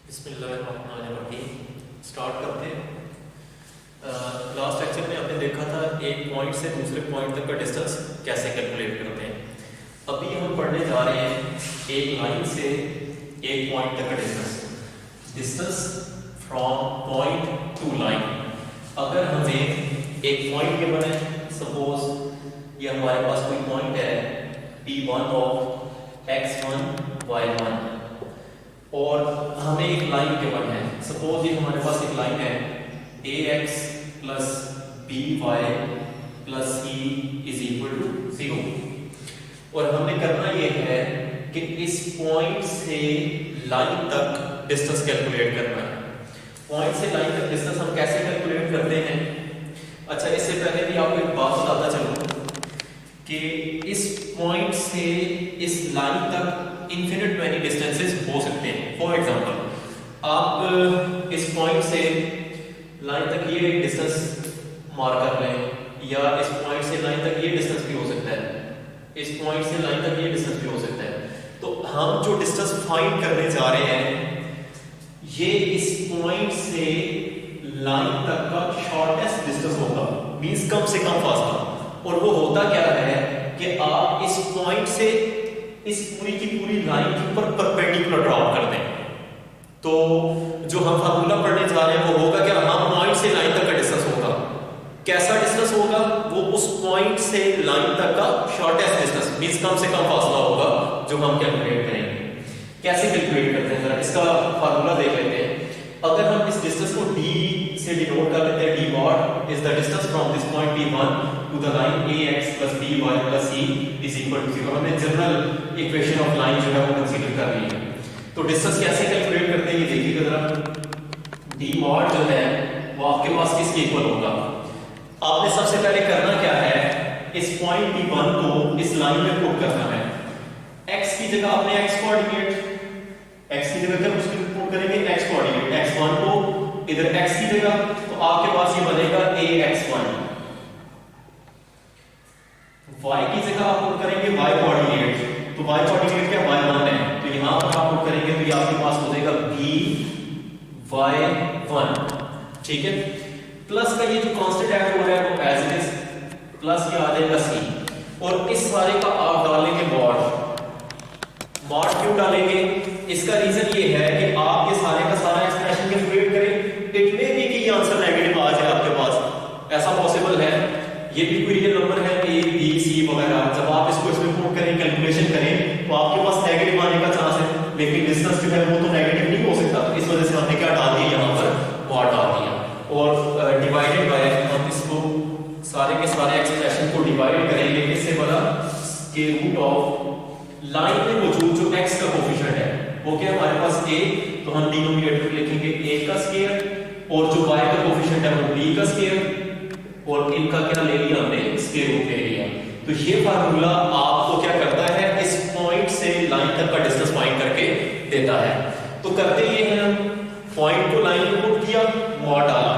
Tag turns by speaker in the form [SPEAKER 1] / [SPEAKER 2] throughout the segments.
[SPEAKER 1] बिस्मिल्लाहिर्रहमानिर्रहीम। स्टार्ट करते हैं। लास्ट लेक्चर में आपने देखा था एक पॉइंट से दूसरे पॉइंट तक का डिस्टेंस कैसे कैलकुलेट करते हैं। अभी हम पढ़ने जा रहे हैं एक लाइन से एक पॉइंट तक का distance from point two line. अगर हमें एक पॉइंट गिवन है, सपोज ये हमारे पास कोई पॉइंट है P1 ऑफ x1 y1 और हमें एक लाइन गिवन है, सपोज ये हमारे पास एक लाइन है ax plus by plus c is equal to 0 और हमने करना ये है कि इस पॉइंट से लाइन तक डिस्टेंस कैलकुलेट करना है। पॉइंट से लाइन तक डिस्टेंस हम कैसे कैलकुलेट करते हैं? अच्छा, इससे पहले भी आपको एक बात बताता चलूं कि इस पॉइंट से इस लाइन तक इनफिनिट मैनी डिस्टेंसेस हो सकते हैं। फॉर एग्जांपल, आप इस पॉइंट से लाइन तक ये डिस्टेंस मार्क कर लें, या इस पॉइंट से लाइन तक ये डिस्टेंस भी हो सकता है, इस पॉइंट से लाइन तक ये डिस्टेंस भी हो सकता है। तो हम जो डिस्टेंस फाइंड करने जा रहे हैं ये इस पॉइंट से लाइन तक का शॉर्टेस्ट डिस्टेंस होगा, मींस कम से कम फासला। और वो होता क्या है कि आप इस पॉइंट से इस पूरी की पूरी लाइन के ऊपर परपेंडिकुलर ड्रॉप कर दें। तो जो हम फार्मूला पढ़ने जा रहे हैं वो होगा क्या, हम पॉइंट से लाइन तक का डिस्टेंस होगा। कैसा डिस्टेंस होगा? वो उस पॉइंट से लाइन तक का शॉर्टेस्ट डिस्टेंस, मींस कम से कम फासला होगा जो हम कैलकुलेट करेंगे। कैसे कैलकुलेट करते हैं, जरा इसका फार्मूला देख लेते हैं। अगर हम इस डिस्टेंस को d से डिनोट कर लेते हैं, d mod is the distance from this point P1 to the line ax plus by plus c is equal to 0। हमने जनरल इक्वेशन ऑफ लाइन जो है वो कंसीडर कर ली है। तो डिस्टेंस कैसे कैलकुलेट करते हैं ये देखिएगा जरा। d mod जो है वो आपके पास किसके इक्वल होगा? आपने सबसे पहले करना क्या है, इस पॉइंट P1 को इस लाइन में पुट करना है। x की जगह आपने x कोऑर्डिनेट, x की जगह क्या उसकी पुट करेंगे x कोऑर्डिनेट, x1 को इधर x की जगह, तो आपके पास ये बनेगा ax1। y की जगह आप पुट करेंगे y कोऑर्डिनेट, तो y कोऑर्डिनेट क्या y1 है, तो यहां पर आप पुट करेंगे तो ये आपके पास हो जाएगा by1। ठीक है, प्लस का ये जो कांस्टेंट ऐड हो रहा है वो एज इट इज, प्लस ये आ जाएगा c, और इस सारे का आप डालेंगे मॉड। मॉड क्यों डालेंगे? इसका रीजन ये है कि आप ये सारे का सारा एक्सप्रेशन कैलकुलेट करें। इट मे बी कि ये आंसर नेगेटिव आ जाए आपके पास, ऐसा पॉसिबल है। ये भी कोई रियल नंबर है a b c वगैरह, जब आप इसको इसमें पुट करें, कैलकुलेशन करें, तो आपके पास नेगेटिव आने का चांस है, लेकिन डिस्टेंस जो है वो तो नेगेटिव नहीं हो सकता। तो इस वजह से हमने क्या डाल दिया, यहाँ पर मॉड डाल दिया, और डिवाइडेड बाय, हम इसको सारे के सारे एक्सप्रेशन को डिवाइड करेंगे किससे बना, स्क्वायर रूट ऑफ लाइन में मौजूद जो x का कोफिशिएंट है वो क्या हमारे पास a, तो हम डिनोमिनेटर लिखेंगे a का स्क्वायर, और जो y का कोफिशिएंट है वो b का स्क्वायर, और इनका क्या ले लिया हमने, स्क्वायर रूट ले लिया। तो ये फार्मूला आपको क्या करता है, इस पॉइंट से लाइन तक का डिस्टेंस फाइंड करके देता है। तो करते ये हैं, पॉइंट को लाइन में पुट किया, मॉड डाला।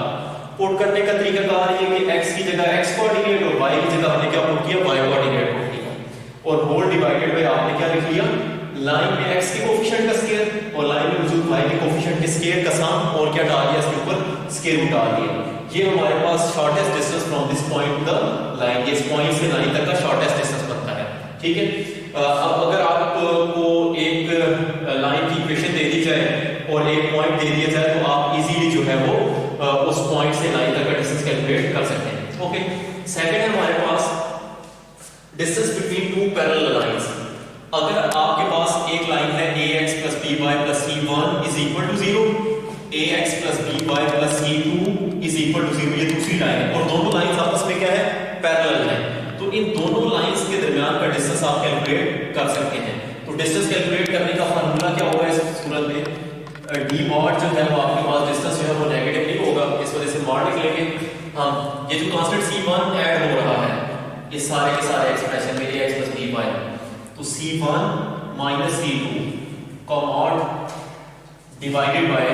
[SPEAKER 1] पुट करने का तरीका कार ये कि x की जगह x कोऑर्डिनेट और y की जगह हमने क्या पुट किया, y कोऑर्डिनेट पुट किया, और होल डिवाइडेड बाय आपने क्या लिख लिया, लाइन में x के कोफिशिएंट का स्क्वायर और लाइन में मौजूद y के कोफिशिएंट के स्क्वायर का सम, और क्या डाल दिया इसके ऊपर, स्क्वायर रूट डाल दिया। ये हमारे पास shortest distance from this point to the line, ये इस पॉइंट से लाइन तक का शॉर्टेस्ट डिस्टेंस बनता है। ठीक है, अब अगर आपको एक लाइन की इक्वेशन दे दी जाए और एक पॉइंट दे दिया जाए, तो आप इजीली जो है वो उस पॉइंट से लाइन तक का डिस्टेंस कैलकुलेट कर सकते हैं। ओके, सेकंड है हमारे पास distance between two parallel lines. अगर आपके पास एक लाइन है ax plus by plus c1 is equal to 0, ax plus by plus c2 is equal to 0, ये दूसरी लाइन है, और दोनों लाइंस आपस में क्या है, पैरेलल है। तो इन दोनों लाइंस के दरमियान का डिस्टेंस आप कैलकुलेट कर सकते हैं। तो डिस्टेंस कैलकुलेट करने का फार्मूला क्या होगा इस सूरत में, d mod जो है वो आपके पास डिस्टेंस जो है वो नेगेटिव नहीं होगा, इस वजह से मॉड लिख लेंगे हम। ये जो कांस्टेंट c1 ऐड हो रहा है ये सारे के सारे एक्सप्रेशन में ax plus by, तो c1 minus c2 का मॉड डिवाइडेड बाय,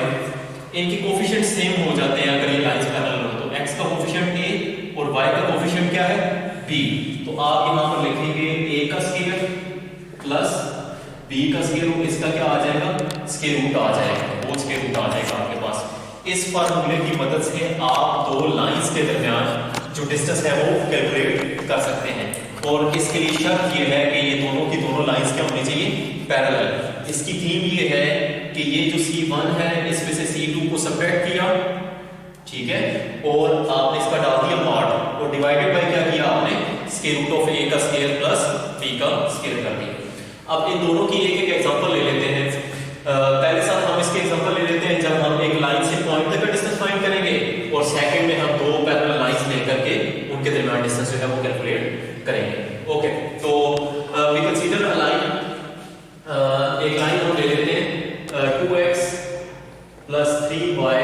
[SPEAKER 1] इनके कोफिशिएंट सेम हो जाते हैं अगर ये लाइंस पैरेलल हो, तो x का कोफिशिएंट a और y का कोफिशिएंट क्या है, b। तो आप यहां पर लिखेंगे a का स्क्वायर प्लस b का स्क्वायर, इसका क्या आ जाएगा, स्क्वायर रूट आ जाएगा, होल स्क्वायर रूट आ जाएगा आपके पास। इस फार्मूले की मदद से आप दो लाइंस के दरमियान जो डिस्टेंस है वो कैलकुलेट कर सकते हैं। और इसके लिए शर्त ये है कि ये दोनों की दोनों लाइंस क्या होनी चाहिए, पैरेलल। इसकी थीम ये है कि ये जो C1 है इसमें से C2 को सब्ट्रैक्ट किया, ठीक है, और आपने इसका डाल दिया मॉड और डिवाइडेड बाय क्या किया आपने, स्क्वायर रूट ऑफ a का स्क्वायर प्लस b का स्क्वायर कर दिया। अब इन दोनों की एक एक एग्जांपल ले लेते हैं। पहले साथ हम इसके एग्जांपल ले लेते हैं जब हम एक लाइन से पॉइंट तक का डिस्टेंस फाइंड करेंगे, और सेकंड में हम दो पैरेलल लाइंस लेकर के उनके दरमियान डिस्टेंस जो है वो कैलकुलेट करेंगे। ओके, तो वी कंसीडर अ लाइन, एक लाइन हम ले लेते हैं 2x plus 3y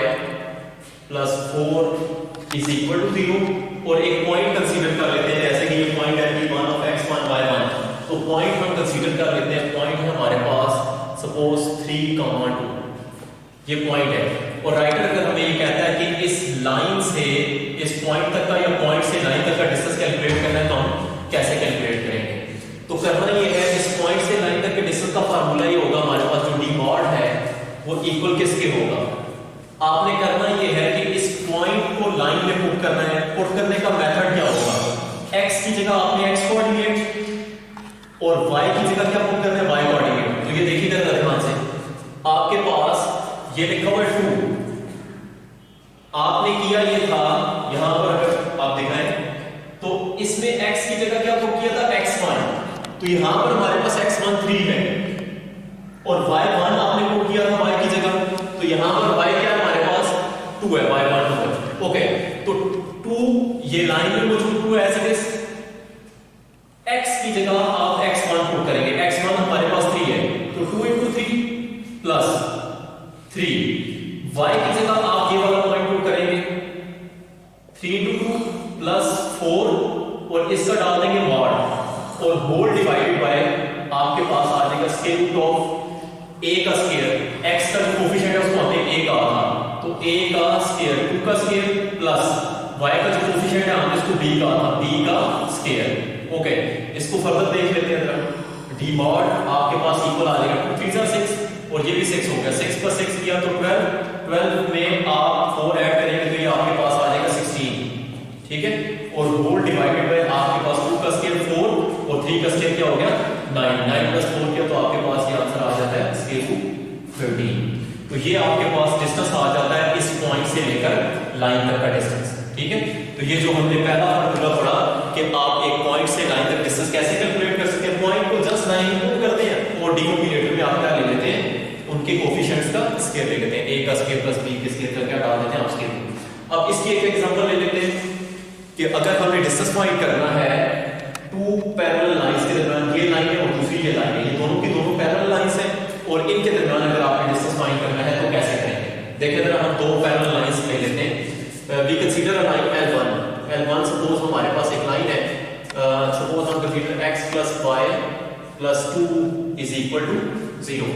[SPEAKER 1] plus 4 is equal to 0, और एक पॉइंट कंसीडर कर लेते हैं जैसे कि ये पॉइंट है p1 ऑफ x1 y1। तो पॉइंट हम कंसीडर कर लेते हैं, पॉइंट है हमारे पास सपोज 3, 2, ये पॉइंट है। और राइटर अगर हमें ये कहता है कि इस लाइन से इस पॉइंट तक का या पॉइंट से लाइन तक का डिस्टेंस कैलकुलेट करना है, तो हम कैसे कैलकुलेट करेंगे? तो करना ये है, इस पॉइंट से लाइन तक के डिस्टेंस का फार्मूला ये होगा हमारे पास, जो d मॉड है वो इक्वल किसके होगा? आपने करना ये है कि इस पॉइंट को लाइन में पुट करना है। पुट करने का मेथड क्या होगा? x की जगह आपने x कोऑर्डिनेट और y की जगह क्या पुट करना है, y कोऑर्डिनेट। तो ये देखिएगा ध्यान से, आपके पास ये लिखा हुआ है 2, आपने किया ये था यहां पर, अगर आप दिखाएं तो इसमें x की जगह क्या पुट किया था, x1, तो यहां पर हमारे पास x1 3 है, और y1 आपने पुट किया था y की जगह, तो यहां पर y क्या है हमारे पास 2 है, y1 2 है। ओके, तो 2 ये लाइन में मौजूद 2 एज इट इज, x की जगह आप x1 पुट करेंगे, x1 हमारे पास 3 है, तो 2 into 3 प्लस 3, y की जगह आप ये वाला पॉइंट पुट करेंगे 3 into 2 प्लस 4, और इसका डाल देंगे मॉड, और होल डिवाइडेड बाय आपके पास आ जाएगा स्क्वायर रूट ऑफ a का स्क्वायर, x का जो कोफिशिएंट है उसको हमने a कहा था, तो a का स्क्वायर 2 का स्क्वायर प्लस y का जो कोफिशिएंट है हमने इसको b कहा था, b का स्क्वायर। ओके, इसको फर्दर देख लेते हैं जरा। d मॉड आपके पास इक्वल आ जाएगा 2 3 6, और ये भी 6 हो गया, 6 पर 6 किया तो 12, 12 में आप 4 ऐड करेंगे तो ये आपके पास आ जाएगा 16, ठीक है, और होल डिवाइडेड बाय आपके पास 2 का स्क्वायर 4 और 3 का स्क्वायर क्या हो गया 9, 9 प्लस 4 किया तो आपके पास ये आंसर आ जाता है स्क्वायर रूट 13। तो ये आपके पास डिस्टेंस आ जाता है इस पॉइंट से लेकर लाइन तक का डिस्टेंस, ठीक है। तो ये जो हमने पहला फार्मूला पढ़ा कि आप एक पॉइंट से लाइन तक डिस्टेंस कैसे कैलकुलेट कर सकते हैं, पॉइंट को जस्ट लाइन पुट करते हैं और डिनोमिनेटर में आप क्या ले लेते हैं, उनके कोफिशिएंट्स का स्क्वायर ले लेते हैं, a का स्क्वायर प्लस b के स्क्वायर का क्या डाल देते हैं आप स्क्वायर। अब इसकी एक एग्जांपल ले लेते हैं कि अगर हमें डिस्टेंस फाइंड करना है टू पैरेलल लाइंस के दरमियान, ये लाइन है और दूसरी ये लाइन है, ये दोनों की दोनों पैरेलल लाइंस हैं, और इनके दरमियान अगर आपने डिस्टेंस फाइंड करना है तो कैसे करेंगे? देखिए जरा, हम दो पैरेलल लाइंस ले लेते हैं। We consider a line L1 suppose हमारे पास एक लाइन है, सपोज हम consider x plus y plus 2 is equal to 0,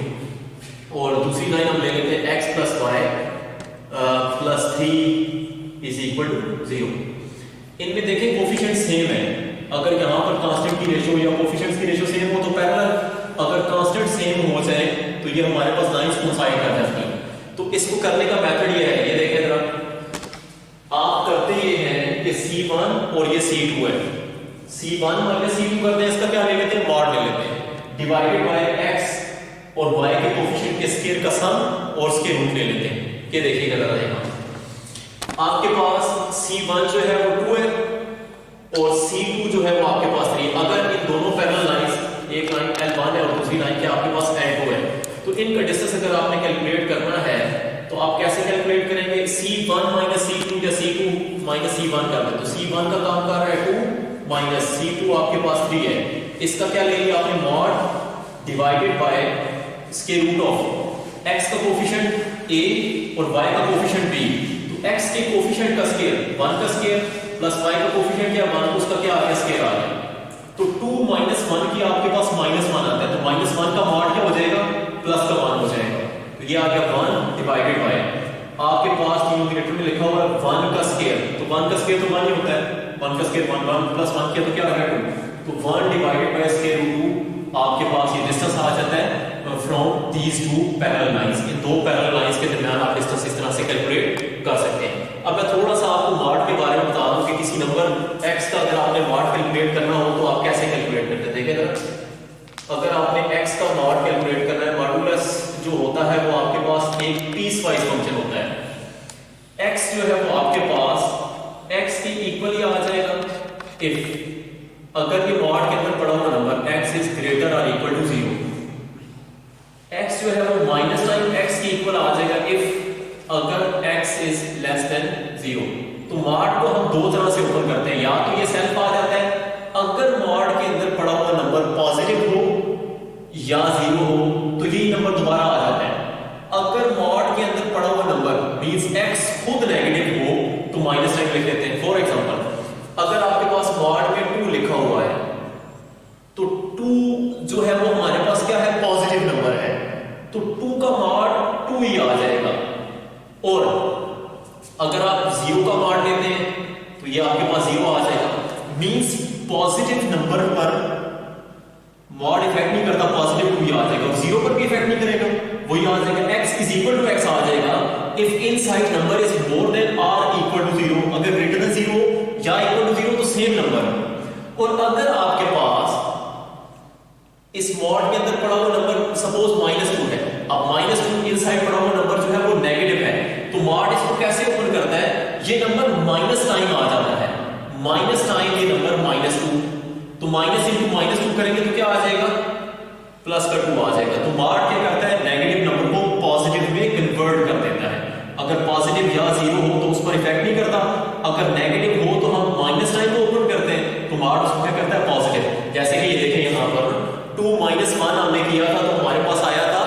[SPEAKER 1] और दूसरी लाइन हम ले लेते हैं x plus y plus 3 is equal to 0। इनमें देखें कोफिशिएंट सेम है, अगर यहां पर कांस्टेंट की रेशियो या कोफिशिएंट्स की रेशियो सेम हो तो पैरेलल, अगर कांस्टेंट सेम हो जाए तो ये हमारे पास लाइंस कोइंसाइड कर जाती हैं। तो इसको करने का मेथड ये है, ये देखें जरा, आप करते ये हैं कि C1 और ये C2 है, C1 माइनस C2 करते हैं, इसका क्या ले लेते हैं, मॉड ले लेते हैं, डिवाइडेड बाय x और y के कोफिशिएंट के स्क्वायर का सम और स्क्वायर रूट ले लेते हैं। ये देखिएगा जरा, यहाँ आपके पास C1 जो है वो 2 है और C2 जो है वो आपके पास 3। अगर इन दोनों पैरेलल लाइंस, एक लाइन L1 है और दूसरी लाइन क्या आपके पास L2 है, तो इनका डिस्टेंस अगर आपने कैलकुलेट करना है तो आप कैसे कैलकुलेट करेंगे, C1 माइनस C2 या C2 माइनस C1 कर दो, तो C1 का काम कर रहा है 2 माइनस C2 आपके पास 3 है, इसका क्या ले लिया आपने, mod divided by square root of x का कोफिशिएंट a और y का कोफिशिएंट b, तो x के कोफिशिएंट का स्क्वायर 1 का स्क्वायर प्लस y का कोफिशिएंट क्या 1, उसका क्या आ गया स्क्वायर आ गया, तो 2 माइनस 1 की आपके पास माइनस 1 आता है, तो माइनस 1 का मॉड क्या हो जाएगा, प्लस का 1 हो जाएगा, तो ये आ गया 1 डिवाइडेड बाय आपके पास डिनोमिनेटर में लिखा हुआ है 1 का स्क्वायर, तो 1 का स्क्वायर तो 1 ही होता है, 1 का स्क्वायर 1, 1 प्लस 1 किया तो क्या आ गया 2, तो 1 डिवाइडेड बाय स्क्वायर रूट 2 आपके पास ये डिस्टेंस आ जाता है from these two parallel lines, इन दो पैरेलल लाइंस के दरमियान आप डिस्टेंस इस तरह से कैलकुलेट कर सकते हैं। अब मैं थोड़ा सा आपको मॉड के बारे में बता दूं कि किसी नंबर x का अगर आपने मॉड कैलकुलेट करना हो तो आप कैसे कैलकुलेट करते हैं। देखिए ना, अगर आपने x का मॉड कैलकुलेट करना है, मॉडुलस जो होता है वो आपके पास एक पीस वाइज फंक्शन होता है। x जो है वो आपके पास x की इक्वली आ जाएगा इफ अगर ये मॉड के अंदर पड़ा हुआ नंबर x इज ग्रेटर और इक्वल टू 0, x जो है वो माइनस टाइम x की इक्वल आ जाएगा इफ अगर x इज लेस देन 0। तो मॉड को हम दो तरह से ओपन करते हैं, या तो ये सेल्फ आ जाता है अगर मॉड के अंदर पड़ा हुआ नंबर पॉजिटिव हो या 0 हो तो यही नंबर दोबारा आ जाता है। अगर मॉड के अंदर पड़ा हुआ नंबर मींस x खुद नेगेटिव हो तो माइनस टाइम लिख देते हैं। फॉर एग्जांपल अगर आपके पास मॉड में 2 लिखा हुआ है तो 2 जो है वो हमारे पास क्या है, पॉजिटिव नंबर है, तो 2 का मॉड 2 ही आ जाएगा। और अगर आप 0 का मॉड लेते हैं तो ये आपके पास 0 आ जाएगा। मींस पॉजिटिव नंबर पर मॉड इफेक्ट नहीं करता, पॉजिटिव 2 ही आ जाएगा, और 0 पर भी इफेक्ट नहीं करेगा, वही आ जाएगा। x is equal to x आ जाएगा if inside number is more than और इक्वल टू 0। अगर ग्रेटर देन 0 या इक्वल टू 0 तो सेम नंबर। और अगर आपके पास इस मॉड के अंदर पड़ा हुआ नंबर सपोज -2 है, अब -2 इनसाइड पड़ा हुआ नंबर जो है वो नेगेटिव है, तो मॉड इसको कैसे ओपन करता है, ये नंबर माइनस टाइम आ जाता है, माइनस टाइम ये नंबर -2, तो माइनस इंटू -2 करेंगे तो क्या आ जाएगा, प्लस का 2 आ जाएगा। तो मॉड क्या करता है, नेगेटिव नंबर को पॉजिटिव में कन्वर्ट कर देता है। अगर पॉजिटिव या 0 हो तो उस पर इफेक्ट नहीं करता, अगर नेगेटिव हो तो हम माइनस टाइम को ओपन करते हैं तो मॉड उसको क्या करता है, पॉजिटिव। जैसे कि ये देखें यहाँ पर 2 - 1 हमने किया था तो हमारे पास आया था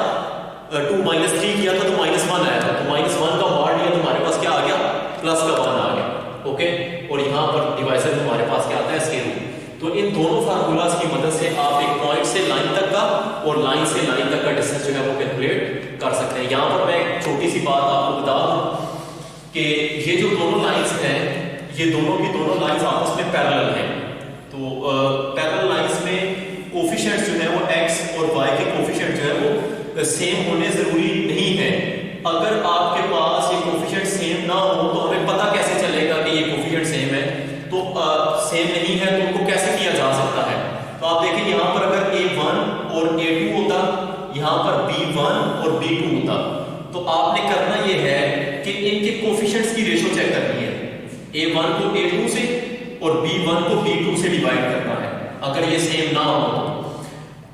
[SPEAKER 1] 2 - 3 किया था तो -1 आया था, तो -1 का मॉड लिया तो हमारे पास क्या आ गया, प्लस का 1 आ गया। ओके, और यहाँ पर डिवाइजर हमारे पास क्या आता है, स्क्वायर रूट। तो इन दोनों फार्मूलाज की मदद से आप एक पॉइंट से लाइन तक का और लाइन से लाइन तक का डिस्टेंस जो है वो कैलकुलेट कर सकते हैं। यहाँ पर मैं एक छोटी सी बात आपको बता दूं कि ये जो दोनों लाइंस हैं, ये दोनों की दोनों लाइंस आपस में पैरेलल हैं। तो पैरेलल लाइंस में कोफिशिएंट्स जो है वो x और y के कोफिशिएंट जो है वो सेम होने जरूरी नहीं है। अगर आपके पास ये कोफिशिएंट सेम ना हो तो हमें पता कैसे चलेगा कि ये कोफिशिएंट सेम है, तो सेम नहीं है तो उनको कैसे किया जा सकता है। तो आप देखिए यहाँ पर अगर a1 और a2 होता, यहाँ पर b1 और b2 होता, तो आपने करना ये है कि इनके कोफिशिएंट्स की रेशो चेक करनी है, a1 को a2 से और b1 को b2 से डिवाइड करना है। अगर ये सेम ना हो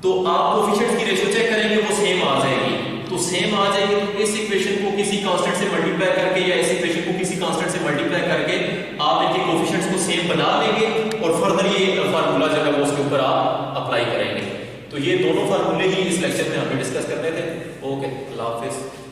[SPEAKER 1] तो आप कोफिशिएंट्स की रेशो चेक करेंगे, वो सेम आ जाएगी। तो सेम आ जाएगी तो इस इक्वेशन को किसी कांस्टेंट से मल्टीप्लाई करके या इस इक्वेशन को किसी कांस्टेंट से मल्टीप्लाई करके आप इनके कोफिशिएंट्स को सेम बना लेंगे और फर्दर ये फार्मूला जो है वो उसके ऊपर आप अप्लाई करेंगे। तो ये दोनों फार्मूले ही इस लेक्चर में हमें डिस्कस करने थे। ओके, अल्लाह हाफिज।